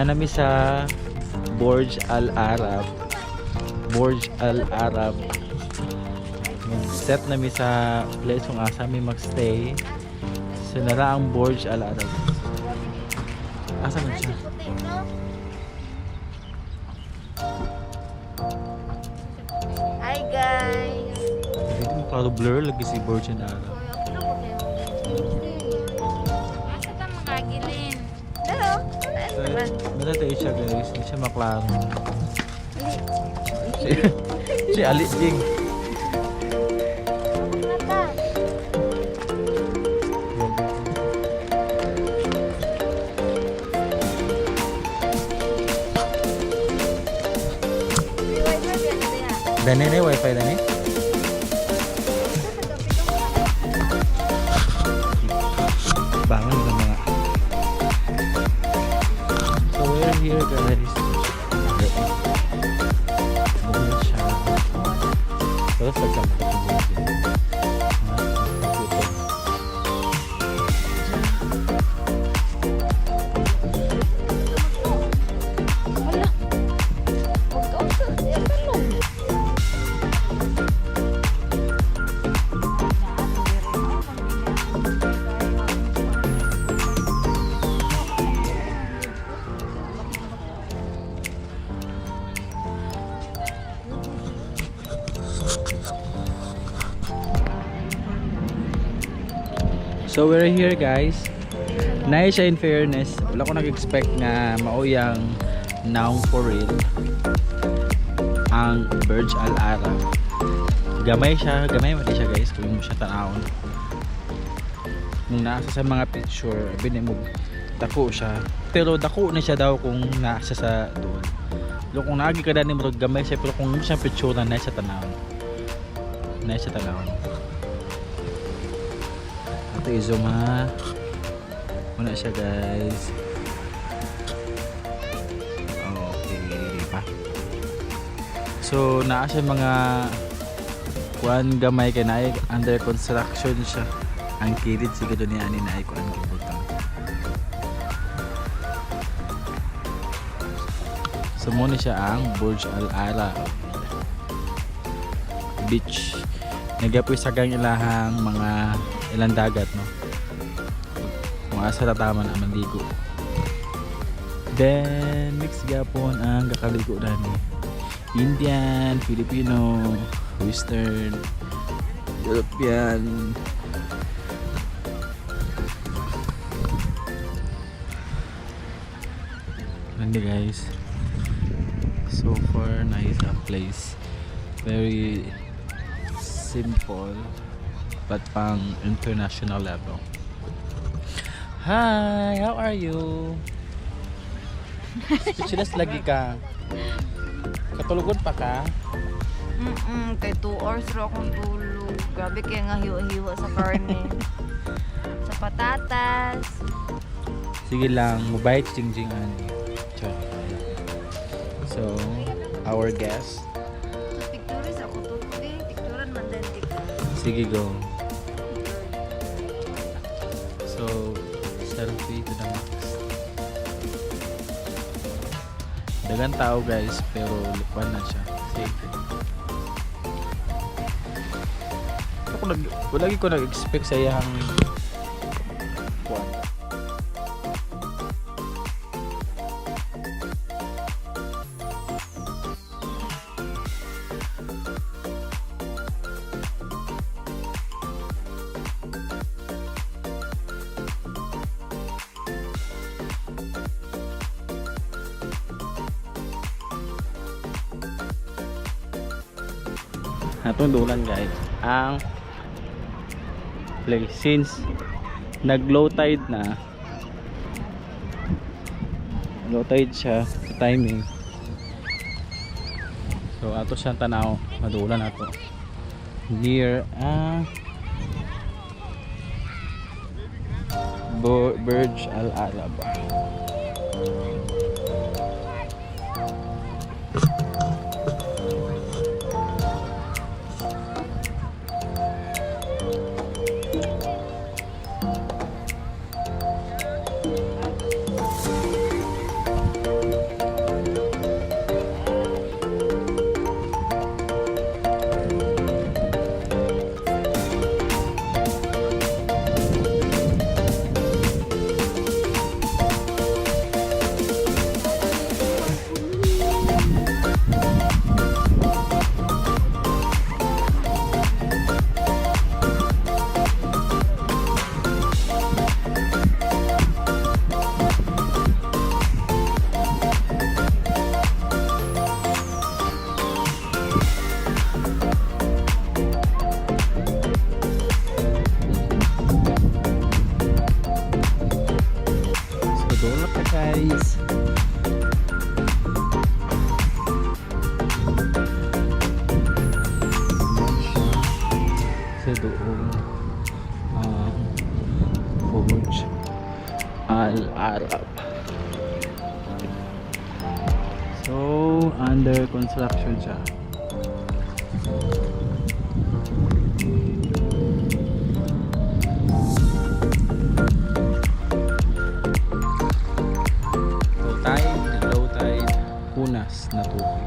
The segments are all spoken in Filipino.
Nanami sa Burj Al Arab. Burj Al Arab. Set nami sa place kung asa mi magstay. So nara ang Burj Al Arab. Asa man siya? Hi guys. Dito mo klaro blur lagi si Burj Al Arab. Asa ta makagilin? Hello. Mata tayo siya guys, hindi siya maklaro. Si Ali Jing. Dani na wifi dani? Bangon ng mga. So we're here guys. Ano siya? Terus agak So we're here guys. Nice siya in fairness. Wala ko nag-expect nga mauyang now for real ang Burj Al Arab. Gamay siya, gamay man siya guys kung mo siya tanawon. Kung nasa sa mga picture, binimog dako siya. Pero dako na siya daw kung nasa sa doon. Pero kung naagi ka dani mo gamay siya, pero kung siya picture na nasa tanawon. Nasa tanawon. Ito i-zoom ha. Muna siya guys. Okay, pa. So naa siya mga kuan gamay kay naay under construction siya. Ang kilit siguro niya ani naay kuan gibutang. So muna siya ang Burj Al Arab Beach. Nagapoy sa gang ilahang mga ilang dagat no. Kung asa tataman ang manligo. Then mix gapon ang kakaligo nani. Indian, Filipino, Western, European. Nandi guys. So far nice ang place. Very simple but pang international level. Hi, how are you? Speechless lagi ka. Katulugod pa ka? Kay 2 hours ro akong tulog. Grabe kaya nga hiwa-hiwa sa karne. Sa patatas. Sige lang, mabait jing ani. So, our guest. Pictures ako to. Picturean man din ka. Sige go. So, selfie to the max. Dagan tao guys, pero likuan na siya. Safe. Wala ko nag-expect sa iyang kuan. Atong dulan guys ang place since nag low tide na, low tide siya sa timing, so ato siyang tanaw madulan ato near Burj Al Arab. doon ang Burj Al Arab. So under construction siya. Low tide, punas na tubig.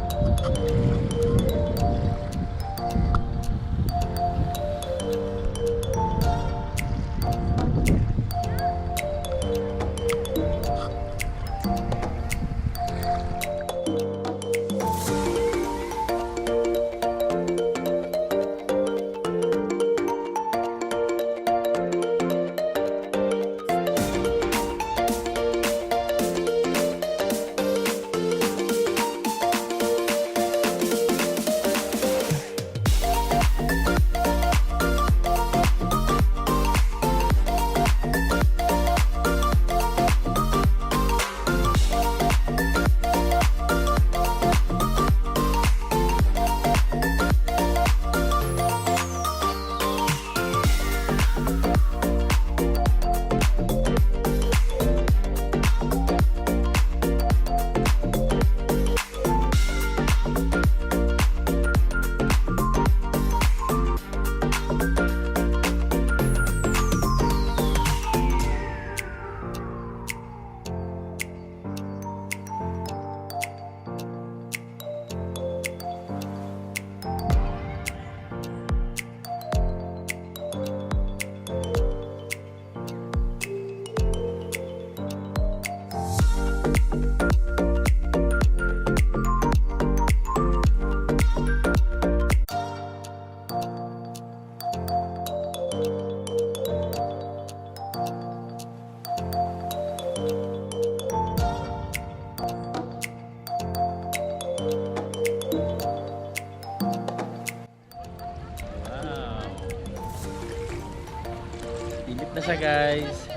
Init na siya guys.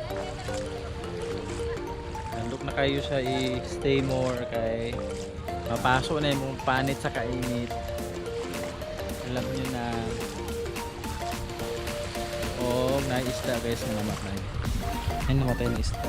Nandok na kayo sa i-stay more kay mapasok na yung panit sa kainit. Alam nyo na. Oh, na-isda guys na namatay. Ay, namatay na isda.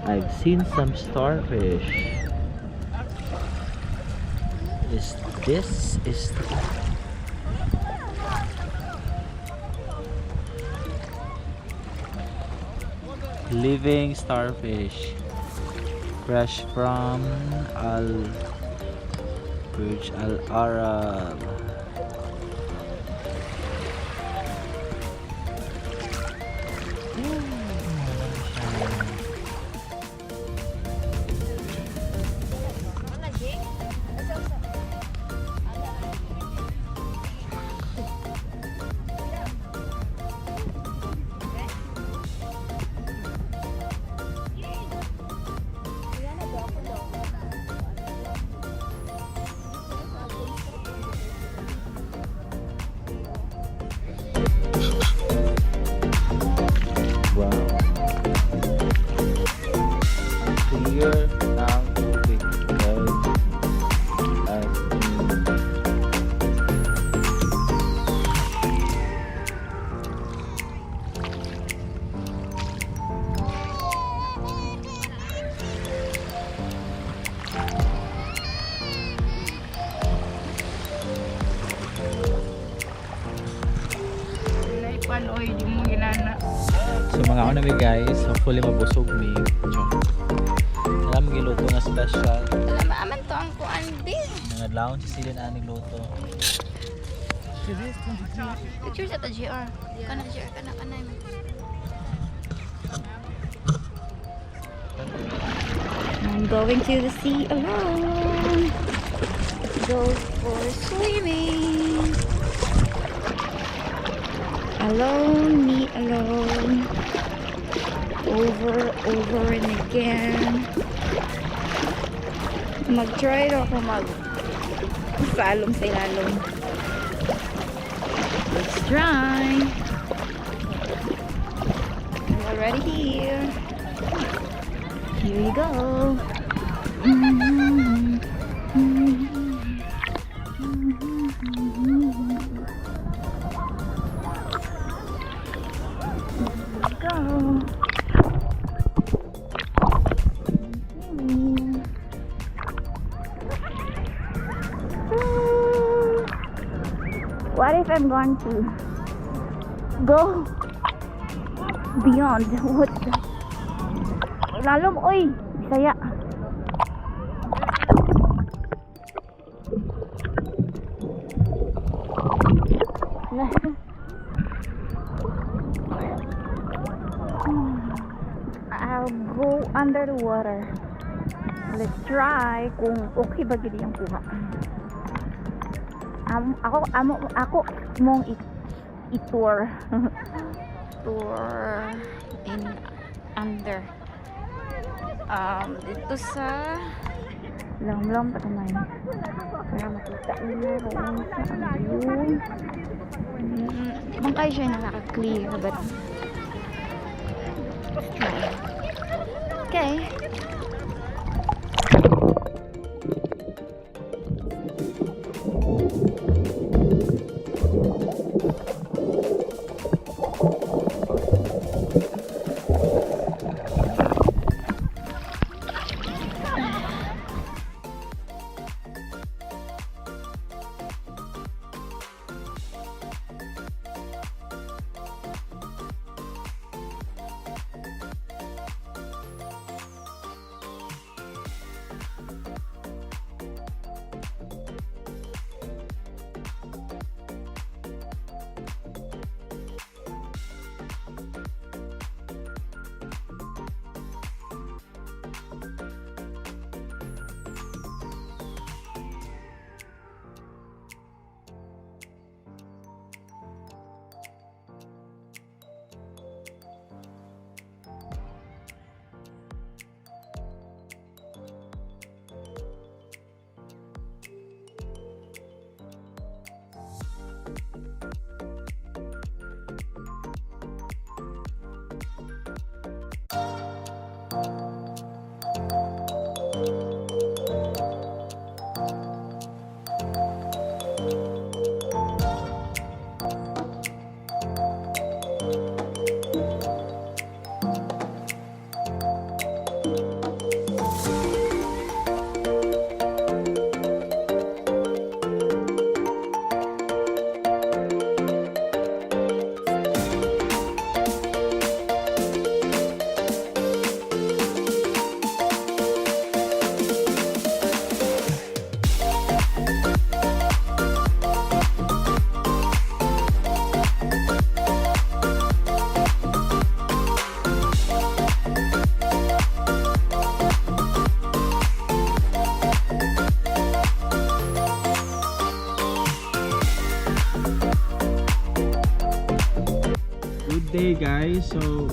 I've seen some starfish. This is living starfish, fresh from Burj Al Arab. oy, di mo ginana. So mga ano mi guys, hopefully mabusog mi. Alam mo giluto na special. Alam ba aman to ang kuan din. Nangadlawon si Silin aning luto. Picture sa ta GR. Kana GR kana. I'm going to the sea alone. Go for swimming. Alone, me alone. Over and again. Mag-try ako salom sa ilalong. Let's try. I'm already here. Here you go. What if I'm going to go beyond? What the? Lalom, oy! Bisaya. I'll go under the water. Let's try kung okay ba gid yung kuha. Ako mong i-tour. Tour in under. Dito sa lam patamay. Para makita niyo kung saan view. Bangkay siya na naka-clear but let's try. Okay. Day guys, so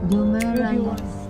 Jumeirah.